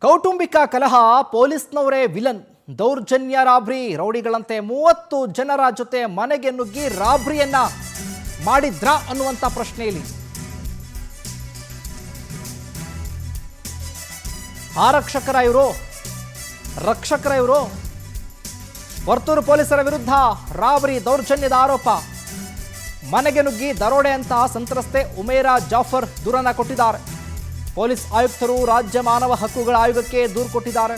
ಕೌಟುಂಬಿಕ ಕಲಹ, ಪೊಲೀಸ್ನವರೇ ವಿಲನ್. ದೌರ್ಜನ್ಯ ರಾಬ್ರಿ. ರೌಡಿಗಳಂತೆ 30 ಜನರ ಜೊತೆ ಮನೆಗೆ ನುಗ್ಗಿ ರಾಬ್ರಿಯನ್ನ ಮಾಡಿದ್ರ ಅನ್ನುವಂತ ಪ್ರಶ್ನೆಯಲ್ಲಿ ಆರಕ್ಷಕರ ಇವರು ವರ್ತೂರು ಪೊಲೀಸರ ವಿರುದ್ಧ ರಾಬ್ರಿ ದೌರ್ಜನ್ಯದ ಆರೋಪ. ಮನೆಗೆ ನುಗ್ಗಿ ದರೋಡೆ ಅಂತ ಸಂತ್ರಸ್ತೆ ಉಮೇರಾ ಜಾಫರ್ ದೂರನ್ನ ಕೊಟ್ಟಿದ್ದಾರೆ. ಪೊಲೀಸ್ ಆಯುಕ್ತರು ರಾಜ್ಯ ಮಾನವ ಹಕ್ಕುಗಳ ಆಯೋಗಕ್ಕೆ ದೂರು ಕೊಟ್ಟಿದ್ದಾರೆ.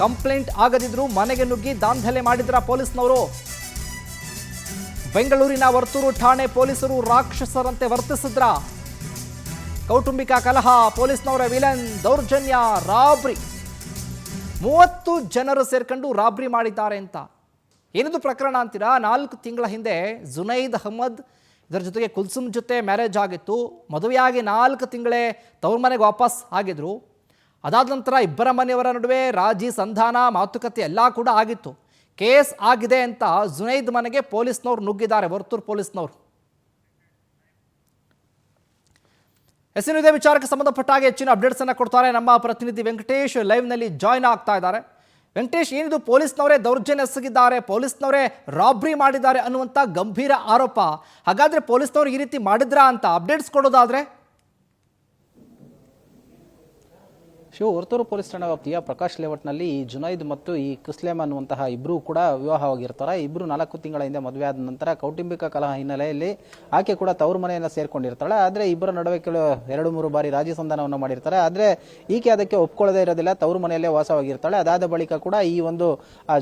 ಕಂಪ್ಲೇಂಟ್ ಆಗದಿದ್ರು ಮನೆಗೆ ನುಗ್ಗಿ ದಾಂಧಲೆ ಮಾಡಿದ್ರ ಪೊಲೀಸ್ನವರು. ಬೆಂಗಳೂರಿನ ವರ್ತೂರು ಠಾಣೆ ಪೊಲೀಸರು ರಾಕ್ಷಸರಂತೆ ವರ್ತಿಸಿದ್ರ. ಕೌಟುಂಬಿಕ ಕಲಹ, ಪೊಲೀಸ್ನವರ ವಿಲನ್, ದೌರ್ಜನ್ಯ, ರಾಬ್ರಿ. 30 ಜನರು ಸೇರ್ಕೊಂಡು ರಾಬ್ರಿ ಮಾಡಿದ್ದಾರೆ ಅಂತ. ಏನಿದು ಪ್ರಕರಣ ಅಂತೀರಾ? 4 ತಿಂಗಳ ಹಿಂದೆ ಜುನೈದ್ ಅಹಮದ್ ಇದರ ಜೊತೆಗೆ ಕುಲ್ಸುಮ್ ಜೊತೆ ಮ್ಯಾರೇಜ್ ಆಗಿತ್ತು. ಮದುವೆಯಾಗಿ 4 ತಿಂಗಳೇ ತವ್ರ ಮನೆಗೆ ವಾಪಸ್ ಆಗಿದ್ರು. ಅದಾದ ನಂತರ ಇಬ್ಬರ ಮನೆಯವರ ನಡುವೆ ರಾಜಿ ಸಂಧಾನ, ಮಾತುಕತೆ ಎಲ್ಲ ಕೂಡ ಆಗಿತ್ತು. ಕೇಸ್ ಆಗಿದೆ ಅಂತ ಜುನೈದ್ ಮನೆಗೆ ಪೊಲೀಸ್ನವ್ರು ನುಗ್ಗಿದ್ದಾರೆ, ವರ್ತೂರು ಪೊಲೀಸ್ನವರು. ಇದೇ ವಿಚಾರಕ್ಕೆ ಸಂಬಂಧಪಟ್ಟ ಹಾಗೆ ಹೆಚ್ಚಿನ ಅಪ್ಡೇಟ್ಸ್ ಅನ್ನು ಕೊಡ್ತಾರೆ ನಮ್ಮ ಪ್ರತಿನಿಧಿ ವೆಂಕಟೇಶ್. ಲೈವ್ನಲ್ಲಿ ಜಾಯ್ನ್ ಆಗ್ತಾ ಇದ್ದಾರೆ. ವೆಂಕಟೇಶ್, ಏನಿದು ಪೊಲೀಸ್ನವರೇ ದೌರ್ಜನ್ಯ ಎಸಗಿದ್ದಾರೆ, ಪೊಲೀಸ್ನವರೇ ರಾಬ್ರಿ ಮಾಡಿದ್ದಾರೆ ಅನ್ನುವಂಥ ಗಂಭೀರ ಆರೋಪ. ಹಾಗಾದ್ರೆ ಪೊಲೀಸ್ನವ್ರು ಈ ರೀತಿ ಮಾಡಿದ್ರಾ ಅಂತ ಅಪ್ಡೇಟ್ಸ್ ಕೊಡೋದಾದ್ರೆ? ವರ್ತೂರು ಪೊಲೀಸ್ ಠಾಣಾ ವ್ಯಾಪ್ತಿಯ ಪ್ರಕಾಶ್ ಲೇಔಟ್ನಲ್ಲಿ ಈ ಜುನೈದ್ ಮತ್ತು ಈ ಕುಸ್ಲೇಮ್ ಅನ್ನುವಂತಹ ಇಬ್ಬರು ಕೂಡ ವಿವಾಹವಾಗಿರ್ತಾರೆ. ಇಬ್ಬರು 4 ತಿಂಗಳ ಹಿಂದೆ ಮದುವೆ ಆದ ನಂತರ ಕೌಟುಂಬಿಕ ಕಲಹ ಹಿನ್ನೆಲೆಯಲ್ಲಿ ಆಕೆ ಕೂಡ ತವರು ಮನೆಯನ್ನು ಸೇರ್ಕೊಂಡಿರ್ತಾಳೆ. ಆದರೆ ಇಬ್ಬರ ನಡುವೆ 2-3 ಬಾರಿ ರಾಜಿ ಸಂಧಾನವನ್ನು ಮಾಡಿರ್ತಾರೆ. ಆದರೆ ಈಕೆ ಅದಕ್ಕೆ ಒಪ್ಕೊಳ್ಳದೇ ಇರೋದಿಲ್ಲ, ತವರು ಮನೆಯಲ್ಲೇ ವಾಸವಾಗಿರ್ತಾಳೆ. ಅದಾದ ಬಳಿಕ ಕೂಡ ಈ ಒಂದು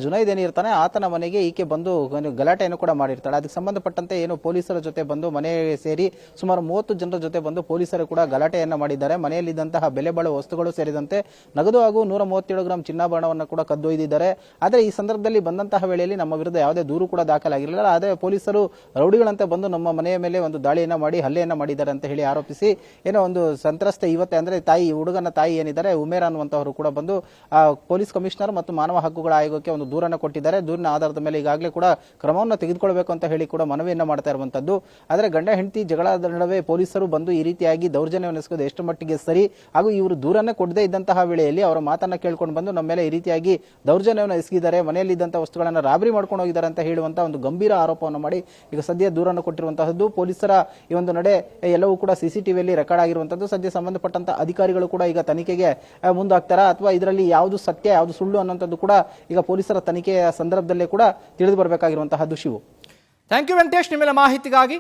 ಜುನೈದ್ ಏನಿರ್ತಾನೆ ಆತನ ಮನೆಗೆ ಈಕೆ ಬಂದು ಗಲಾಟೆಯನ್ನು ಕೂಡ ಮಾಡಿರ್ತಾಳೆ. ಅದಕ್ಕೆ ಸಂಬಂಧಪಟ್ಟಂತೆ ಏನು ಪೊಲೀಸರ ಜೊತೆ ಬಂದು ಮನೆ ಸೇರಿ ಸುಮಾರು 30 ಜನರ ಜೊತೆ ಬಂದು ಪೊಲೀಸರು ಕೂಡ ಗಲಾಟೆಯನ್ನು ಮಾಡಿದ್ದಾರೆ. ಮನೆಯಲ್ಲಿದ್ದಂತಹ ಬೆಲೆ ಬಾಳುವ ವಸ್ತುಗಳು ಸೇರಿದಂತೆ ನಗದು ಹಾಗೂ 137 ಗ್ರಾಂ ಚಿನ್ನಾಭರಣವನ್ನು ಕೂಡ ಕದ್ದೊಯ್ದಿದ್ದಾರೆ. ಆದರೆ ಈ ಸಂದರ್ಭದಲ್ಲಿ ಬಂದಂತಹ ವೇಳೆಯಲ್ಲಿ ನಮ್ಮ ವಿರುದ್ಧ ಯಾವುದೇ ದೂರು ಕೂಡ ದಾಖಲಾಗಿರಲಿಲ್ಲ. ಆದರೆ ಪೊಲೀಸರು ರೌಡಿಗಳಂತೆ ಬಂದು ನಮ್ಮ ಮನೆಯ ಮೇಲೆ ಒಂದು ದಾಳಿಯನ್ನ ಮಾಡಿ ಹಲ್ಲೆಯನ್ನ ಮಾಡಿದ್ದಾರೆ ಅಂತ ಹೇಳಿ ಆರೋಪಿಸಿ ಏನೋ ಒಂದು ಸಂತ್ರಸ್ತೆ ಇವತ್ತೇ ಅಂದ್ರೆ ಹುಡುಗನ ತಾಯಿ ಏನಿದ್ದಾರೆ ಉಮೇರಾ ಅನ್ನುವಂತವರು ಕೂಡ ಬಂದು ಪೊಲೀಸ್ ಕಮಿಷನರ್ ಮತ್ತು ಮಾನವ ಹಕ್ಕುಗಳ ಆಯೋಗಕ್ಕೆ ಒಂದು ದೂರನ್ನು ಕೊಟ್ಟಿದ್ದಾರೆ. ದೂರಿನ ಆಧಾರದ ಮೇಲೆ ಈಗಾಗಲೇ ಕೂಡ ಕ್ರಮವನ್ನು ತೆಗೆದುಕೊಳ್ಬೇಕು ಅಂತ ಹೇಳಿ ಕೂಡ ಮನವಿಯನ್ನ ಮಾಡ್ತಾ ಇರುವಂತದ್ದು. ಆದರೆ ಗಂಡ ಹೆಂಡತಿ ಜಗಳದ ನಡುವೆ ಪೊಲೀಸರು ಬಂದು ಈ ರೀತಿಯಾಗಿ ದೌರ್ಜನ್ಯವನ್ನು ಎಸಗೋದು ಎಷ್ಟು ಮಟ್ಟಿಗೆ ಸರಿ, ಹಾಗೂ ಇವರು ದೂರನ್ನೇ ಕೊಡದೇ ಇದ್ದಂತಹ ವೇಳೆಯಲ್ಲಿ ಅವರ ಮಾತನ್ನ ಕೇಳ್ಕೊಂಡು ಬಂದು ನಮ್ಮ ಮೇಲೆ ಈ ರೀತಿಯಾಗಿ ದೌರ್ಜನ್ಯವನ್ನು ಎಸಗಿದ್ದಾರೆ, ಮನೆಯಲ್ಲಿದ್ದಂತಹ ವಸ್ತುಗಳನ್ನು ರಾಬರಿ ಮಾಡ್ಕೊಂಡು ಹೋಗಿದ್ದಾರೆ ಅಂತ ಹೇಳುವಂತಹ ಒಂದು ಗಂಭೀರ ಆರೋಪವನ್ನು ಮಾಡಿ ಈಗ ಸದ್ಯ ದೂರನ್ನು ಕೊಟ್ಟಿರುವಂತಹದ್ದು. ಪೊಲೀಸರ ಈ ಒಂದು ನಡೆ ಎಲ್ಲವೂ ಕೂಡ ಸಿಸಿಟಿವಿಯಲ್ಲಿ ರೆಕಾರ್ಡ್ ಆಗಿರುವಂತದ್ದು. ಸದ್ಯ ಸಂಬಂಧಪಟ್ಟಂತ ಅಧಿಕಾರಿಗಳು ಕೂಡ ಈಗ ತನಿಖೆಗೆ ಮುಂದಾಗ್ತಾರಾ ಅಥವಾ ಇದರಲ್ಲಿ ಯಾವುದು ಸತ್ಯ ಯಾವುದು ಸುಳ್ಳು ಅನ್ನುವಂಥದ್ದು ಕೂಡ ಈಗ ಪೊಲೀಸರ ತನಿಖೆಯ ಸಂದರ್ಭದಲ್ಲೇ ಕೂಡ ತಿಳಿದು ಬರಬೇಕಾಗಿರುವಂತಹದ್ದು. ಶಿವು, ಥ್ಯಾಂಕ್ ಯು ವೆಂಕಟೇಶ್, ನಿಮ್ಮೆಲ್ಲ ಮಾಹಿತಿಗಾಗಿ.